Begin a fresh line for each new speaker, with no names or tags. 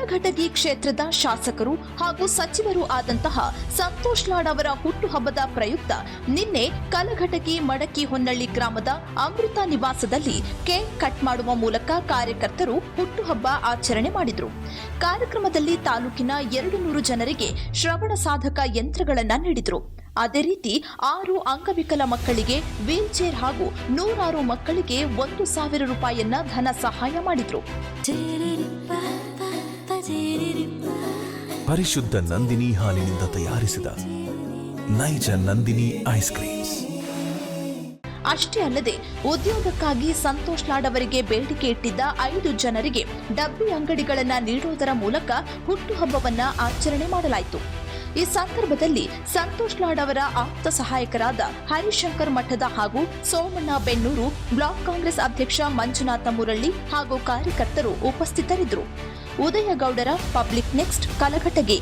ಕಲಘಟಗಿ ಕ್ಷೇತ್ರದ ಶಾಸಕರು ಹಾಗೂ ಸಚಿವರು ಆದಂತಹ ಸಂತೋಷ್ ಲಾಡ್ ಅವರ ಹುಟ್ಟುಹಬ್ಬದ ಪ್ರಯುಕ್ತ ನಿನ್ನೆ ಕಲಘಟಗಿ ಮಡಕಿ ಹೊನ್ನಳ್ಳಿ ಗ್ರಾಮದ ಅಮೃತ ನಿವಾಸದಲ್ಲಿ ಕೇಕ್ ಕಟ್ ಮಾಡುವ ಮೂಲಕ ಕಾರ್ಯಕರ್ತರು ಹುಟ್ಟುಹಬ್ಬ ಆಚರಣೆ ಮಾಡಿದರು. ಕಾರ್ಯಕ್ರಮದಲ್ಲಿ ತಾಲೂಕಿನ 200 ಜನರಿಗೆ ಶ್ರವಣ ಸಾಧಕ ಯಂತ್ರಗಳನ್ನು ನೀಡಿದರು. ಅದೇ ರೀತಿ 6 ಅಂಗವಿಕಲ ಮಕ್ಕಳಿಗೆ ವೀಲ್ ಚೇರ್ ಹಾಗೂ 106 ಮಕ್ಕಳಿಗೆ 1,000 ರೂಪಾಯಿಯನ್ನ ಧನ ಸಹಾಯ ಮಾಡಿದ್ರು.
ಪರಿಶುದ್ಧ ನಂದಿನಿ ಹಾಲಿನಿಂದ ತಯಾರಿಸಿದ ನೈಜ ನಂದಿನಿ ಐಸ್ ಕ್ರೀಮ್ಸ್.
ಅಷ್ಟೇ ಅಲ್ಲದೆ ಉದ್ಯೋಗಕ್ಕಾಗಿ ಸಂತೋಷ್ ಲಾಡ್ ಅವರಿಗೆ ಬೇಡಿಕೆ ಇಟ್ಟಿದ್ದ 5 ಜನರಿಗೆ ಡಬ್ಬಿ ಅಂಗಡಿಗಳನ್ನು ನೀಡುವುದರ ಮೂಲಕ ಹುಟ್ಟುಹಬ್ಬವನ್ನ ಆಚರಣೆ ಮಾಡಲಾಯಿತು. ಈ ಸಂದರ್ಭದಲ್ಲಿ ಸಂತೋಷ್ ಲಾಡ್ ಅವರ ಆಪ್ತ ಸಹಾಯಕರಾದ ಹರಿಶಂಕರ್ ಮಠದ ಹಾಗೂ ಸೋಮಣ್ಣ ಬೆನ್ನೂರು, ಬ್ಲಾಕ್ ಕಾಂಗ್ರೆಸ್ ಅಧ್ಯಕ್ಷ ಮಂಜುನಾಥ ಮುರಳ್ಳಿ ಹಾಗೂ ಕಾರ್ಯಕರ್ತರು ಉಪಸ್ಥಿತರಿದ್ದರು. ಉದಯಗೌಡರ, ಪಬ್ಲಿಕ್ ನೆಕ್ಸ್ಟ್, ಕಲಘಟಗಿ.